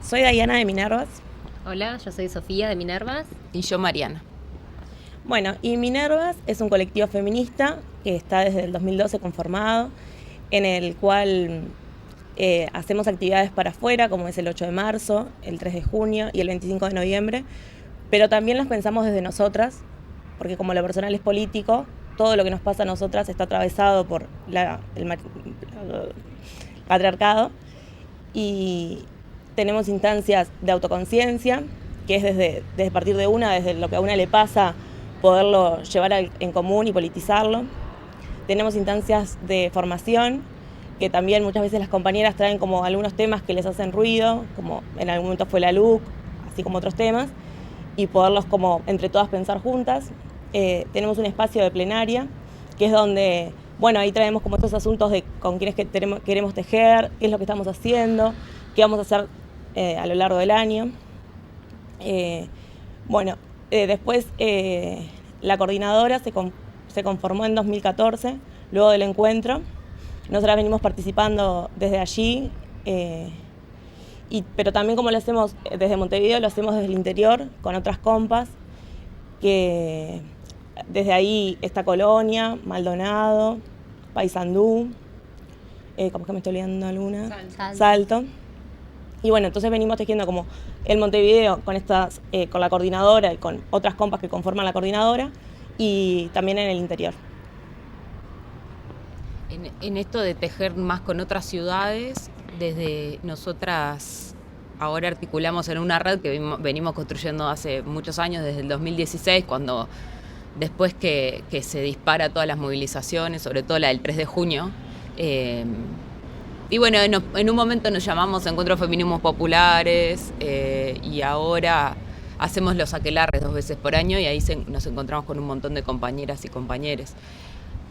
Soy Diana de Minervas. Hola, yo soy Sofía de Minervas. Y yo, Mariana. Bueno, y Minervas es un colectivo feminista que está desde el 2012 conformado, en el cual hacemos actividades para afuera, como es el 8 de marzo, el 3 de junio y el 25 de noviembre, pero también las pensamos desde nosotras, porque como lo personal es político, todo lo que nos pasa a nosotras está atravesado por el patriarcado, y tenemos instancias de autoconciencia, que es desde partir desde lo que a una le pasa, poderlo llevar en común y politizarlo. Tenemos instancias de formación, que también muchas veces las compañeras traen como algunos temas que les hacen ruido, como en algún momento fue la LUC, así como otros temas, y poderlos como entre todas pensar juntas. Tenemos un espacio de plenaria, que es donde, bueno, ahí traemos como estos asuntos de con quiénes queremos tejer, qué es lo que estamos haciendo, qué vamos a hacer a lo largo del año. Después la coordinadora se conformó en 2014, luego del encuentro. Nosotras venimos participando desde allí, pero también como lo hacemos desde Montevideo, lo hacemos desde el interior, con otras compas, que desde ahí está Colonia, Maldonado, Paysandú, ¿cómo es que me estoy olvidando alguna? Salto. Y bueno, entonces venimos tejiendo como el Montevideo con la coordinadora y con otras compas que conforman la coordinadora, y también en el interior. En esto de tejer más con otras ciudades, desde nosotras ahora articulamos en una red que venimos construyendo hace muchos años, desde el 2016, cuando después que se dispara todas las movilizaciones, sobre todo la del 3 de junio, y bueno, en un momento nos llamamos Encuentros Feminismos Populares, y ahora hacemos los aquelarres 2 veces por año, y ahí nos encontramos con un montón de compañeras y compañeros.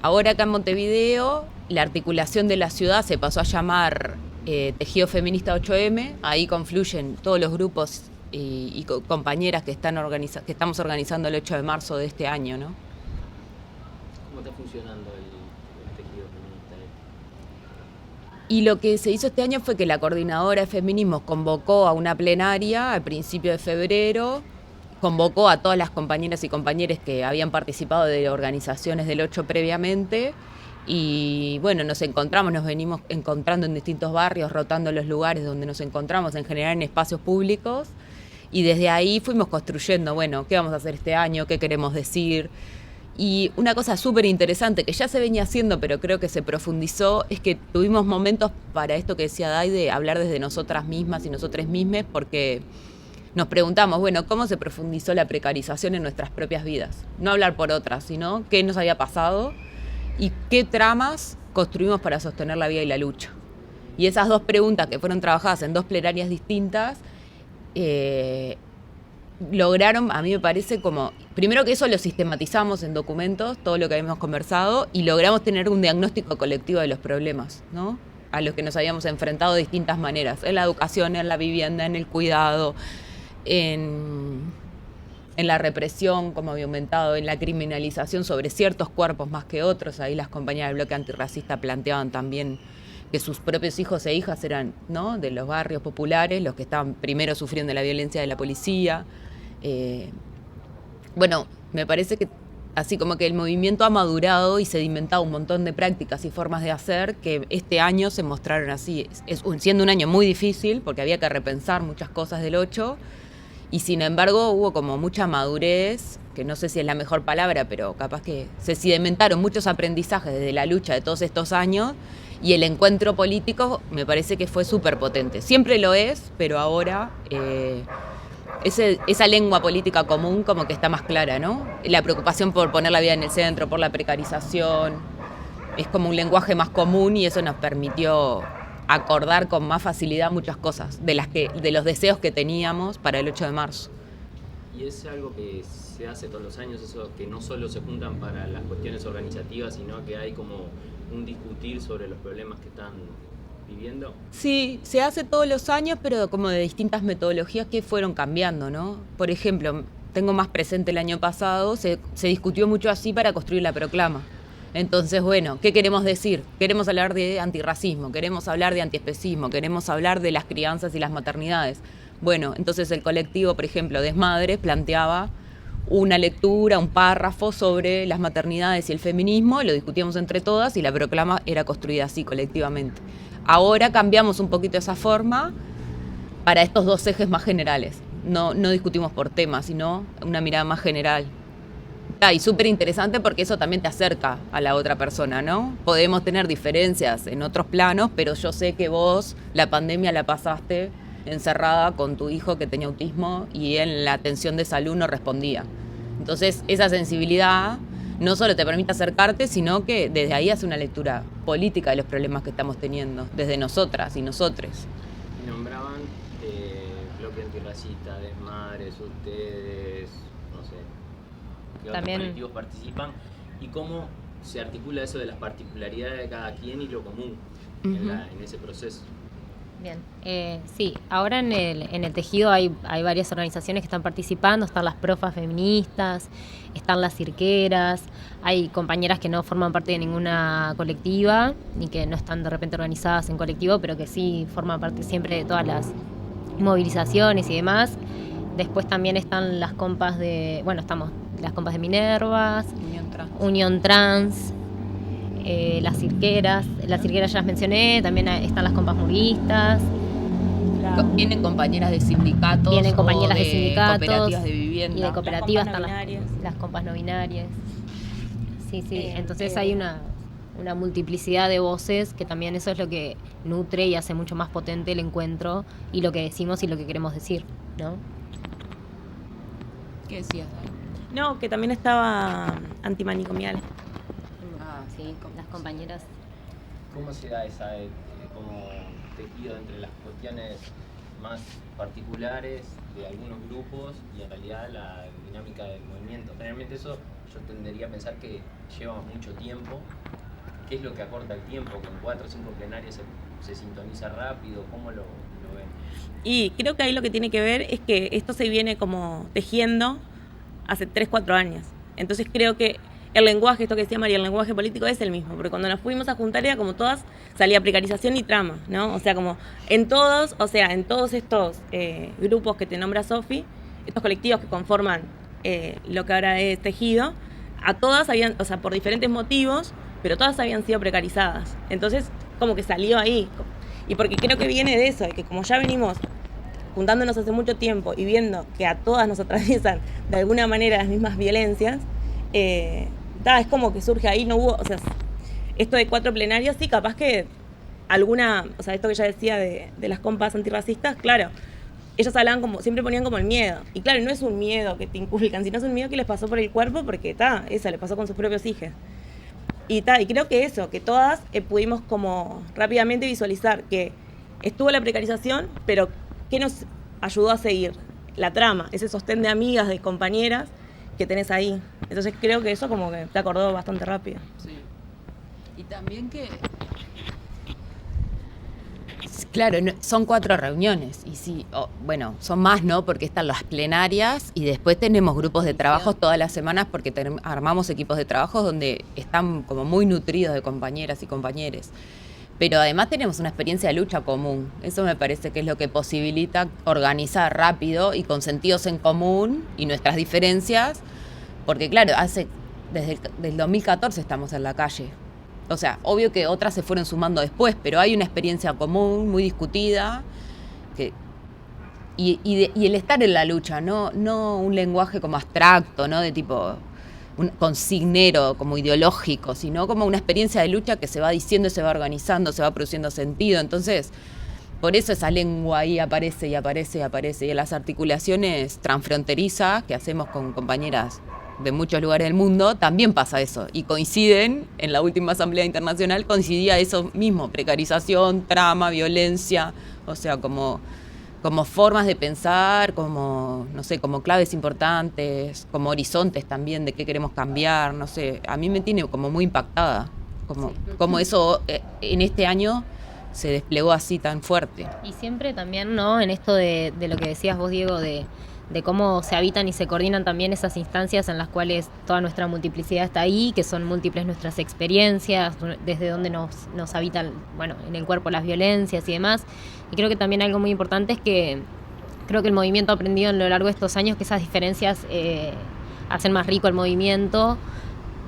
Ahora acá en Montevideo, la articulación de la ciudad se pasó a llamar Tejido Feminista 8M. Ahí confluyen todos los grupos y compañeras que estamos organizando el 8 de marzo de este año, ¿no? ¿Cómo está funcionando el tejido feminista? Y lo que se hizo este año fue que la coordinadora de feminismos convocó a una plenaria al principio de febrero, convocó a todas las compañeras y compañeros que habían participado de organizaciones del 8 previamente, y bueno, nos venimos encontrando en distintos barrios, rotando los lugares donde nos encontramos, en general en espacios públicos, y desde ahí fuimos construyendo, bueno, qué vamos a hacer este año, qué queremos decir. Y una cosa súper interesante que ya se venía haciendo, pero creo que se profundizó, es que tuvimos momentos para esto que decía Dai, de hablar desde nosotras mismas y nosotras mismas, porque nos preguntamos, bueno, ¿cómo se profundizó la precarización en nuestras propias vidas? No hablar por otras, sino qué nos había pasado y qué tramas construimos para sostener la vida y la lucha. Y esas 2 preguntas, que fueron trabajadas en 2 plenarias distintas, lograron, a mí me parece, como, primero que eso lo sistematizamos en documentos, todo lo que habíamos conversado, y logramos tener un diagnóstico colectivo de los problemas, ¿no?, a los que nos habíamos enfrentado de distintas maneras, en la educación, en la vivienda, en el cuidado, en la represión, como había aumentado, en la criminalización sobre ciertos cuerpos más que otros. Ahí las compañeras del bloque antirracista planteaban también que sus propios hijos e hijas eran, ¿no?, de los barrios populares los que estaban primero sufriendo la violencia de la policía. Bueno, me parece que así como que el movimiento ha madurado y sedimentado un montón de prácticas y formas de hacer que este año se mostraron así, siendo un año muy difícil porque había que repensar muchas cosas del 8, y sin embargo hubo como mucha madurez, que no sé si es la mejor palabra, pero capaz que se sedimentaron muchos aprendizajes desde la lucha de todos estos años, y el encuentro político me parece que fue súper potente. Siempre lo es, pero ahora esa lengua política común como que está más clara, ¿no? La preocupación por poner la vida en el centro, por la precarización, es como un lenguaje más común, y eso nos permitió acordar con más facilidad muchas cosas de los deseos que teníamos para el 8 de marzo. Y es algo que se hace todos los años, eso que no solo se juntan para las cuestiones organizativas, sino que hay como un discutir sobre los problemas que están viviendo. Sí, se hace todos los años, pero como de distintas metodologías que fueron cambiando, ¿no? Por ejemplo, tengo más presente el año pasado, se discutió mucho así para construir la proclama. Entonces, bueno, ¿qué queremos decir? Queremos hablar de antirracismo, queremos hablar de antiespecismo, queremos hablar de las crianzas y las maternidades. Bueno, entonces el colectivo, por ejemplo, Desmadres, planteaba una lectura, un párrafo sobre las maternidades y el feminismo, lo discutíamos entre todas y la proclama era construida así, colectivamente. Ahora cambiamos un poquito esa forma para estos dos ejes más generales. No discutimos por temas, sino una mirada más general. Y súper interesante porque eso también te acerca a la otra persona, ¿no? Podemos tener diferencias en otros planos, pero yo sé que vos la pandemia la pasaste encerrada con tu hijo que tenía autismo y en la atención de salud no respondía. Entonces, esa sensibilidad no solo te permite acercarte, sino que desde ahí hace una lectura política de los problemas que estamos teniendo, desde nosotras y nosotres. Y nombraban bloque antirracista, Desmadres, ustedes, no sé, qué otros colectivos participan y cómo se articula eso de las particularidades de cada quien y lo común en ese proceso. Bien, sí, ahora en el tejido hay varias organizaciones que están participando, están las profas feministas, están las cirqueras, hay compañeras que no forman parte de ninguna colectiva, ni que no están de repente organizadas en colectivo, pero que sí forman parte siempre de todas las movilizaciones y demás. Después también están las compas estamos las compas de Minervas, Unión Trans, las cirqueras ya las mencioné, también están las compas murguistas. Vienen compañeras de sindicatos, cooperativas de vivienda. Y de cooperativas Las están compas no binarias. las compas no binarias. Sí, entonces hay una multiplicidad de voces que también eso es lo que nutre y hace mucho más potente el encuentro y lo que decimos y lo que queremos decir, ¿no? ¿Qué decías, Dani? No, que también estaba antimanicomial. Sí, con las compañeras. ¿Cómo se da esa como tejido entre las cuestiones más particulares de algunos grupos y en realidad la dinámica del movimiento? Generalmente eso yo tendería a pensar que lleva mucho tiempo. ¿Qué es lo que acorta el tiempo? ¿Que en 4 o 5 plenarias se sintoniza rápido? ¿Cómo lo ven? Y creo que ahí lo que tiene que ver es que esto se viene como tejiendo hace 3-4 años. Entonces creo que el lenguaje, esto que decía María, el lenguaje político es el mismo, porque cuando nos fuimos a juntar era como todas, salía precarización y trama, ¿no? O sea, como en todos estos grupos que te nombra Sofi, estos colectivos que conforman lo que ahora es tejido, a todas habían, o sea, por diferentes motivos, pero todas habían sido precarizadas. Entonces, como que salió ahí. Y porque creo que viene de eso, de que como ya venimos juntándonos hace mucho tiempo y viendo que a todas nos atraviesan de alguna manera las mismas violencias, es como que surge ahí, no hubo, o sea, esto de 4 plenarias, sí, capaz que alguna, o sea, esto que ya decía de las compas antirracistas, claro, ellos hablaban como, siempre ponían como el miedo, y claro, no es un miedo que te inculcan, sino es un miedo que les pasó por el cuerpo, porque esa le pasó con sus propios hijos. Y creo que eso, que todas pudimos como rápidamente visualizar que estuvo la precarización, pero que nos ayudó a seguir la trama, ese sostén de amigas, de compañeras que tenés ahí. Entonces creo que eso como que te acordó bastante rápido. Sí. Y también que, claro, son 4 reuniones y sí, bueno, son más, ¿no? Porque están las plenarias y después tenemos grupos de trabajo todas las semanas porque armamos equipos de trabajo donde están como muy nutridos de compañeras y compañeros. Pero además tenemos una experiencia de lucha común. Eso me parece que es lo que posibilita organizar rápido y con sentidos en común y nuestras diferencias, porque claro, desde el 2014 estamos en la calle. O sea, obvio que otras se fueron sumando después, pero hay una experiencia común, muy discutida, y el estar en la lucha, no un lenguaje como abstracto, ¿no? De tipo un consignero, como ideológico, sino como una experiencia de lucha que se va diciendo, se va organizando, se va produciendo sentido. Entonces, por eso esa lengua ahí aparece y aparece y aparece. Y en las articulaciones transfronterizas que hacemos con compañeras de muchos lugares del mundo, también pasa eso. Y coinciden, en la última Asamblea Internacional, coincidía eso mismo, precarización, trama, violencia, o sea, como formas de pensar, como, no sé, como claves importantes, como horizontes también de qué queremos cambiar, no sé. A mí me tiene como muy impactada, como eso en este año se desplegó así tan fuerte. Y siempre también, ¿no? En esto de lo que decías vos, Diego, de cómo se habitan y se coordinan también esas instancias en las cuales toda nuestra multiplicidad está ahí, que son múltiples nuestras experiencias, desde donde nos habitan, bueno, en el cuerpo las violencias y demás. Y creo que también algo muy importante es que creo que el movimiento ha aprendido a lo largo de estos años que esas diferencias hacen más rico el movimiento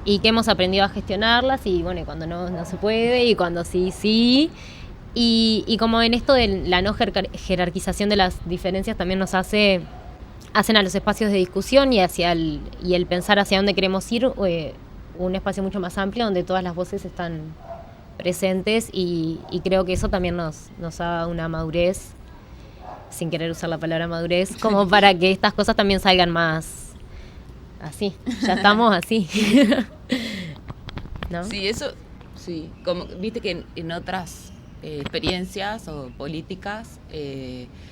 y que hemos aprendido a gestionarlas y bueno, cuando no se puede y cuando sí. Y como en esto de la no jerarquización de las diferencias también nos hacen a los espacios de discusión y el pensar hacia dónde queremos ir, un espacio mucho más amplio donde todas las voces están presentes y creo que eso también nos da una madurez, sin querer usar la palabra madurez, como para que estas cosas también salgan más así, ya estamos así. ¿No? Sí, eso, sí, como viste que en otras experiencias o políticas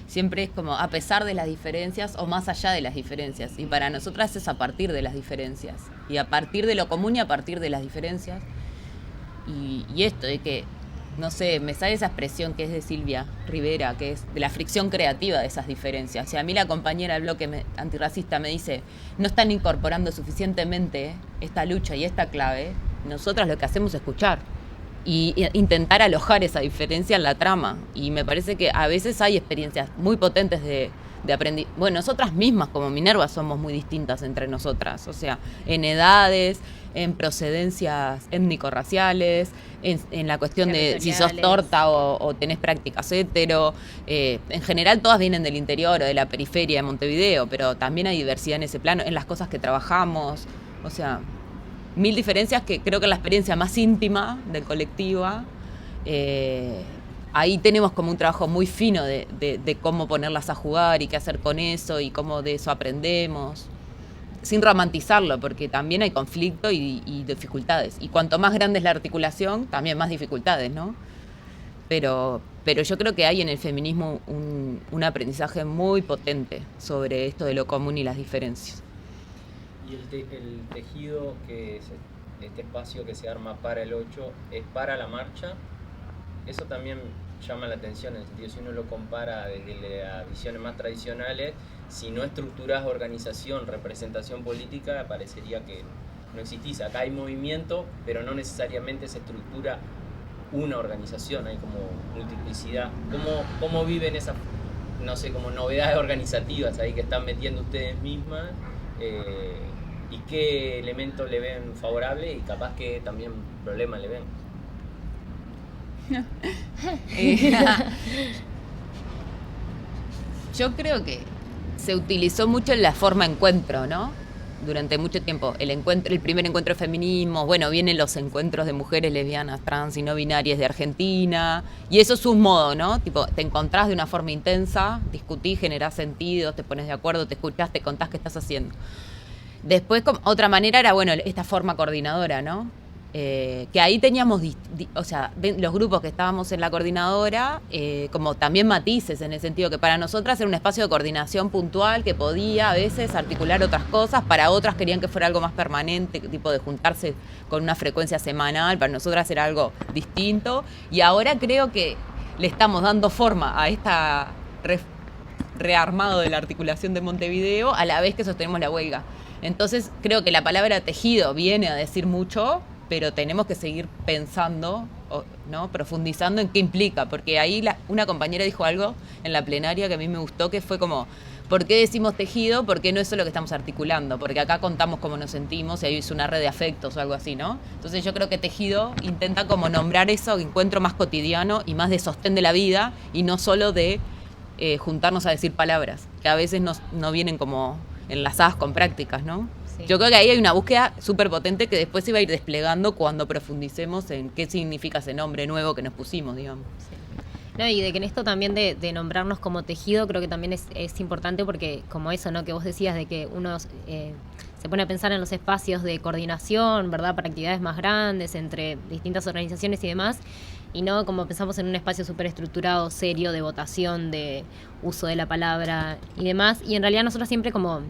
siempre es como a pesar de las diferencias o más allá de las diferencias, y para nosotras es a partir de las diferencias y a partir de lo común y a partir de las diferencias y esto de que no sé, me sale esa expresión que es de Silvia Rivera, que es de la fricción creativa de esas diferencias. O sea, a mí la compañera del bloque antirracista me dice, no están incorporando suficientemente esta lucha y esta clave. Nosotras lo que hacemos es escuchar y intentar alojar esa diferencia en la trama. Y me parece que a veces hay experiencias muy potentes de aprendizaje. Bueno, nosotras mismas como Minerva somos muy distintas entre nosotras. O sea, en edades, en procedencias étnico-raciales, en la cuestión de si sos torta o tenés prácticas hetero. En general todas vienen del interior o de la periferia de Montevideo, pero también hay diversidad en ese plano, en las cosas que trabajamos. O sea, mil diferencias que creo que en la experiencia más íntima del colectiva, ahí tenemos como un trabajo muy fino de cómo ponerlas a jugar y qué hacer con eso y cómo de eso aprendemos. Sin romantizarlo, porque también hay conflicto y dificultades. Y cuanto más grande es la articulación, también más dificultades, ¿no? Pero yo creo que hay en el feminismo un aprendizaje muy potente sobre esto de lo común y las diferencias. Y el tejido, que es este espacio que se arma para el 8, es para la marcha. Eso también llama la atención, en el sentido, si uno lo compara desde las visiones más tradicionales, si no estructurás organización, representación política, parecería que no existís. Acá hay movimiento, pero no necesariamente se estructura una organización, hay como multiplicidad. ¿Cómo viven esas, no sé, como novedades organizativas ahí que están metiendo ustedes mismas? ¿Y qué elementos le ven favorable y capaz que también problemas le ven? Yo creo que se utilizó mucho en la forma encuentro, ¿no? Durante mucho tiempo. El primer encuentro de feminismo, bueno, vienen los encuentros de mujeres lesbianas, trans y no binarias de Argentina, y eso es un modo, ¿no? Tipo, te encontrás de una forma intensa, discutís, generás sentidos, te pones de acuerdo, te escuchás, te contás qué estás haciendo. Después, otra manera era, bueno, esta forma coordinadora, ¿no? Que ahí teníamos, o sea, los grupos que estábamos en la coordinadora, como también matices, en el sentido que para nosotras era un espacio de coordinación puntual que podía a veces articular otras cosas, para otras querían que fuera algo más permanente, tipo de juntarse con una frecuencia semanal, para nosotras era algo distinto, y ahora creo que le estamos dando forma a esta rearmado de la articulación de Montevideo, a la vez que sostenemos la huelga. Entonces creo que la palabra tejido viene a decir mucho, pero tenemos que seguir pensando, ¿no? Profundizando en qué implica, porque ahí una compañera dijo algo en la plenaria que a mí me gustó, que fue como, ¿por qué decimos tejido? Porque no es solo que estamos articulando, porque acá contamos cómo nos sentimos y ahí es una red de afectos o algo así, ¿no? Entonces yo creo que tejido intenta como nombrar eso, encuentro más cotidiano y más de sostén de la vida y no solo de juntarnos a decir palabras, que a veces no vienen como enlazadas con prácticas, ¿no? Sí. Yo creo que ahí hay una búsqueda súper potente que después se va a ir desplegando cuando profundicemos en qué significa ese nombre nuevo que nos pusimos, digamos. Sí. No, y de que en esto también de nombrarnos como tejido creo que también es importante porque como eso, ¿no? Que vos decías de que uno se pone a pensar en los espacios de coordinación, ¿verdad? Para actividades más grandes entre distintas organizaciones y demás, y no como pensamos en un espacio súper estructurado, serio, de votación, de uso de la palabra y demás, y en realidad nosotros siempre como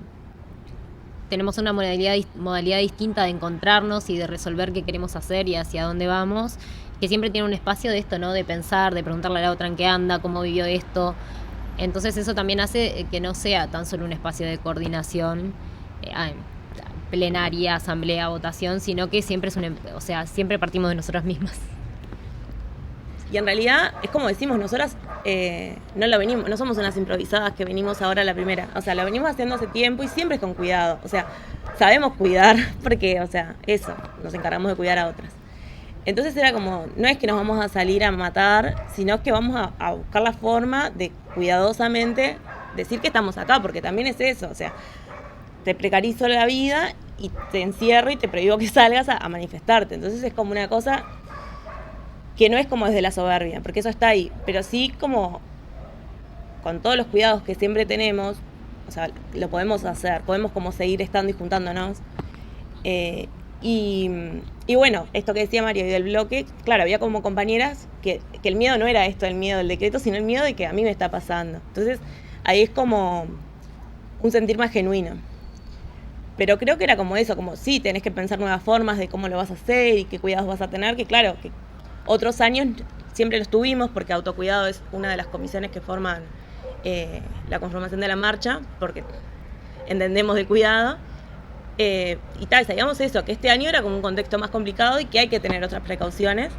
tenemos una modalidad distinta de encontrarnos y de resolver qué queremos hacer y hacia dónde vamos, que siempre tiene un espacio de esto, ¿no? De pensar, de preguntarle a la otra en qué anda, cómo vivió esto. Entonces eso también hace que no sea tan solo un espacio de coordinación, plenaria, asamblea, votación, sino que siempre siempre partimos de nosotras mismas. Y en realidad es como decimos nosotras, no somos unas improvisadas que venimos ahora a la primera. O sea, lo venimos haciendo hace tiempo y siempre es con cuidado. O sea, sabemos cuidar porque, o sea, eso, nos encargamos de cuidar a otras. Entonces era como, no es que nos vamos a salir a matar, sino que vamos a buscar la forma de cuidadosamente decir que estamos acá, porque también es eso, o sea, te precarizo la vida y te encierro y te prohíbo que salgas a manifestarte. Entonces es como una cosa que no es como desde la soberbia, porque eso está ahí, pero sí como con todos los cuidados que siempre tenemos, o sea, lo podemos hacer, podemos como seguir estando y juntándonos. Y bueno, esto que decía Mario y del bloque, claro, había como compañeras que el miedo no era esto, el miedo del decreto, sino el miedo de que a mí me está pasando. Entonces ahí es como un sentir más genuino. Pero creo que era como eso, como sí, tenés que pensar nuevas formas de cómo lo vas a hacer y qué cuidados vas a tener, que claro, que otros años siempre los tuvimos, porque autocuidado es una de las comisiones que forman la conformación de la marcha, porque entendemos de cuidado. Y tal, sabíamos eso, que este año era como un contexto más complicado y que hay que tener otras precauciones,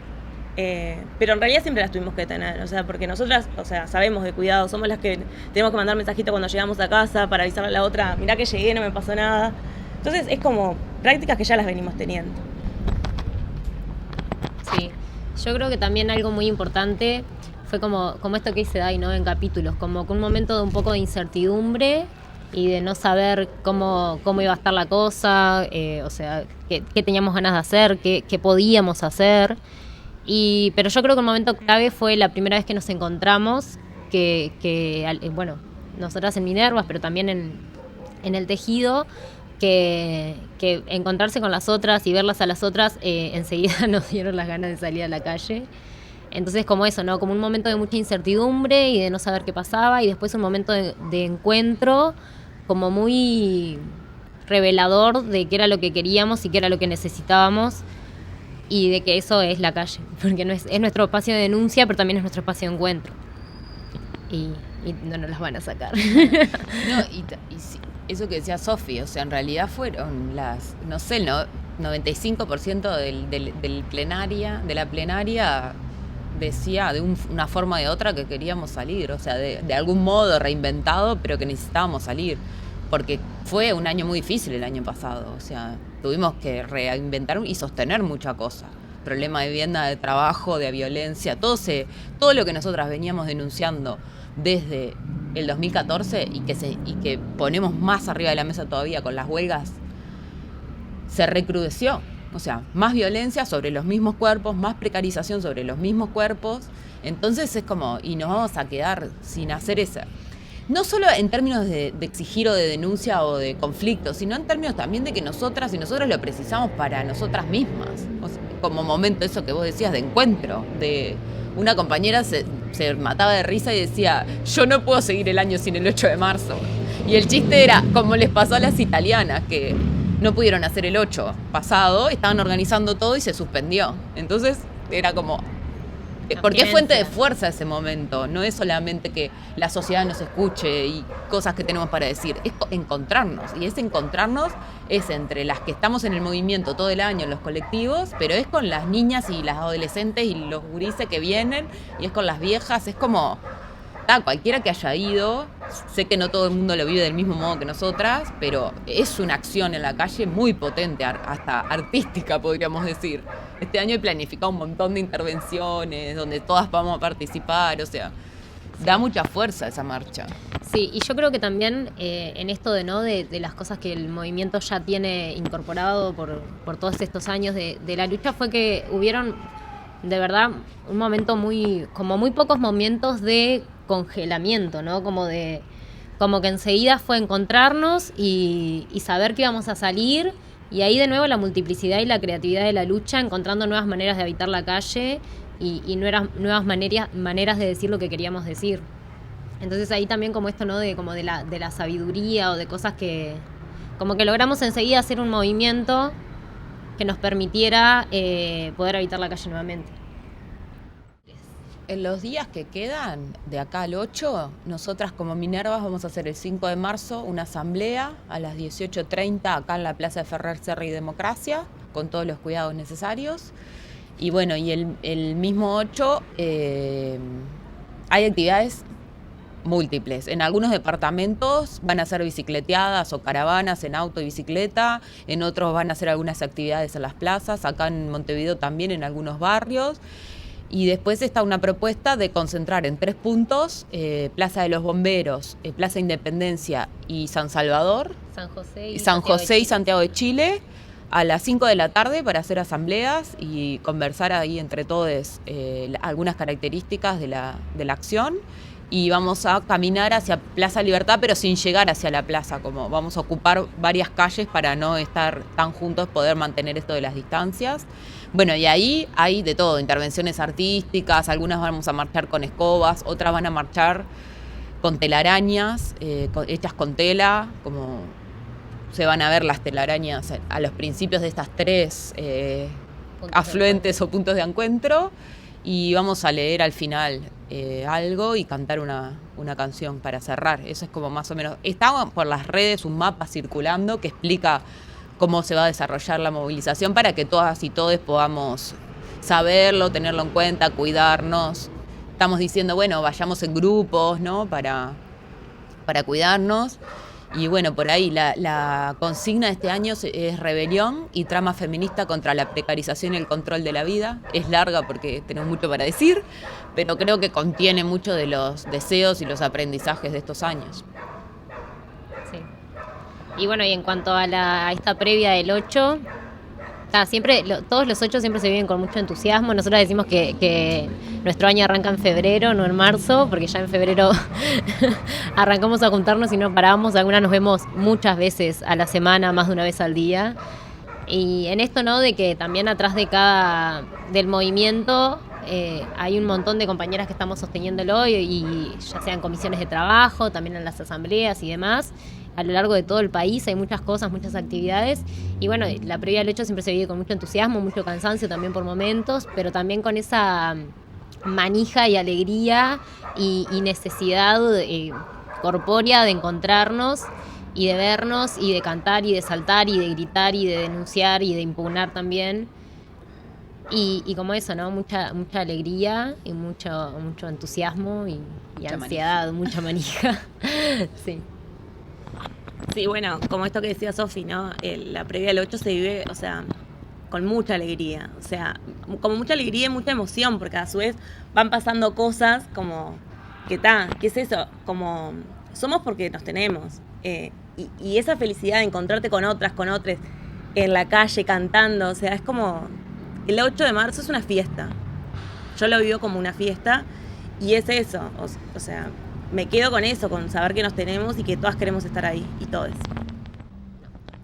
pero en realidad siempre las tuvimos que tener, o sea, porque nosotras, o sea, sabemos de cuidado, somos las que tenemos que mandar mensajito cuando llegamos a casa para avisarle a la otra, mirá que llegué, no me pasó nada. Entonces es como prácticas que ya las venimos teniendo. Sí, yo creo que también algo muy importante fue como esto que dice Dai, ¿no? En capítulos, como que un momento de un poco de incertidumbre y de no saber cómo iba a estar la cosa, o sea, qué teníamos ganas de hacer, qué podíamos hacer. Pero yo creo que el momento clave fue la primera vez que nos encontramos, bueno, nosotras en Minervas, pero también en el tejido, que encontrarse con las otras y verlas a las otras, enseguida nos dieron las ganas de salir a la calle. Entonces como eso, ¿no? Como un momento de mucha incertidumbre y de no saber qué pasaba, y después un momento de encuentro como muy revelador de qué era lo que queríamos y qué era lo que necesitábamos, y de que eso es la calle, porque no es nuestro espacio de denuncia, pero también es nuestro espacio de encuentro. Y no nos las van a sacar. No, y sí, eso que decía Sofi, o sea, en realidad fueron las, no sé, el 95% de la plenaria decía de una forma o de otra que queríamos salir, o sea, de algún modo reinventado, pero que necesitábamos salir, porque fue un año muy difícil el año pasado, o sea, tuvimos que reinventar y sostener mucha cosa, problema de vivienda, de trabajo, de violencia, todo lo que nosotras veníamos denunciando desde el 2014 y que ponemos más arriba de la mesa todavía con las huelgas, se recrudeció. O sea, más violencia sobre los mismos cuerpos, más precarización sobre los mismos cuerpos. Entonces es como, y nos vamos a quedar sin hacer eso. No solo en términos de exigir o de denuncia o de conflicto, sino en términos también de que nosotras y nosotros lo precisamos para nosotras mismas. O sea, como momento, eso que vos decías, de encuentro. De una compañera se mataba de risa y decía, yo no puedo seguir el año sin el 8 de marzo. Y el chiste era, como les pasó a las italianas, que no pudieron hacer el 8 pasado, estaban organizando todo y se suspendió. Entonces era como, porque es fuente de fuerza ese momento, no es solamente que la sociedad nos escuche y cosas que tenemos para decir, es encontrarnos, y ese encontrarnos es entre las que estamos en el movimiento todo el año en los colectivos, pero es con las niñas y las adolescentes y los gurises que vienen, y es con las viejas, es como, cualquiera que haya ido, sé que no todo el mundo lo vive del mismo modo que nosotras, pero es una acción en la calle muy potente, hasta artística podríamos decir. Este año he planificado un montón de intervenciones donde todas vamos a participar, o sea, da mucha fuerza esa marcha. Sí, y yo creo que también en esto de las cosas que el movimiento ya tiene incorporado por todos estos años de la lucha, fue que hubieron de verdad un momento muy pocos momentos de congelamiento, ¿no? Como que enseguida fue encontrarnos y saber que íbamos a salir, y ahí de nuevo la multiplicidad y la creatividad de la lucha, encontrando nuevas maneras de habitar la calle y nuevas maneras de decir lo que queríamos decir. Entonces ahí también como esto, ¿no? De la sabiduría o de cosas que como que logramos enseguida hacer un movimiento que nos permitiera poder habitar la calle nuevamente. En los días que quedan, de acá al 8, nosotras como Minervas vamos a hacer el 5 de marzo una asamblea a las 18:30 acá en la Plaza de Ferrer, Serra y Democracia, con todos los cuidados necesarios. Y bueno, y el mismo 8 hay actividades múltiples. En algunos departamentos van a ser bicicleteadas o caravanas en auto y bicicleta, en otros van a hacer algunas actividades en las plazas, acá en Montevideo también en algunos barrios. Y después está una propuesta de concentrar en 3 puntos, Plaza de los Bomberos, Plaza Independencia y San Salvador, San José y Santiago de Chile, a las 5 de la tarde para hacer asambleas y conversar ahí entre todos algunas características de la acción. Y vamos a caminar hacia Plaza Libertad, pero sin llegar hacia la plaza, como vamos a ocupar varias calles para no estar tan juntos, poder mantener esto de las distancias. Bueno, y ahí hay de todo, intervenciones artísticas, algunas vamos a marchar con escobas, otras van a marchar con telarañas, hechas con tela, como se van a ver las telarañas a los principios de estas 3 afluentes o puntos de encuentro. Y vamos a leer al final algo y cantar una canción para cerrar. Eso es como más o menos. Está por las redes un mapa circulando que explica cómo se va a desarrollar la movilización para que todas y todos podamos saberlo, tenerlo en cuenta, cuidarnos. Estamos diciendo, bueno, vayamos en grupos, ¿no? Para cuidarnos. Y bueno, por ahí la consigna de este año es rebelión y trama feminista contra la precarización y el control de la vida. Es larga porque tenemos mucho para decir, pero creo que contiene mucho de los deseos y los aprendizajes de estos años. Sí. Y bueno, y en cuanto a esta previa del 8, todos los 8 siempre se viven con mucho entusiasmo. Nosotros decimos que nuestro año arranca en febrero, no en marzo, porque ya en febrero arrancamos a juntarnos y no paramos. Algunas nos vemos muchas veces a la semana, más de una vez al día. Y en esto, ¿no? De que también atrás del movimiento hay un montón de compañeras que estamos sosteniéndolo y ya sean comisiones de trabajo, también en las asambleas y demás. A lo largo de todo el país hay muchas cosas, muchas actividades. Y bueno, la previa del 8 siempre se vive con mucho entusiasmo, mucho cansancio también por momentos, pero también con esa manija y alegría y necesidad corpórea de encontrarnos y de vernos y de cantar y de saltar y de gritar y de denunciar y de impugnar también. Y como eso, ¿no? Mucha alegría y mucho entusiasmo y ansiedad, mucha manija. Sí. Sí, bueno, como esto que decía Sofi, ¿no? La previa del 8 se vive, o sea, con mucha alegría, o sea, como mucha alegría y mucha emoción, porque a su vez van pasando cosas como, ¿qué es eso? Como, somos porque nos tenemos, y esa felicidad de encontrarte con otros en la calle cantando, o sea, es como, el 8 de marzo es una fiesta, yo lo vivo como una fiesta, y es eso, o sea, me quedo con eso, con saber que nos tenemos y que todas queremos estar ahí, y todos.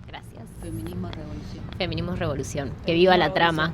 Gracias. Feminismo es revolución. Feminismo es revolución. Que viva la trama.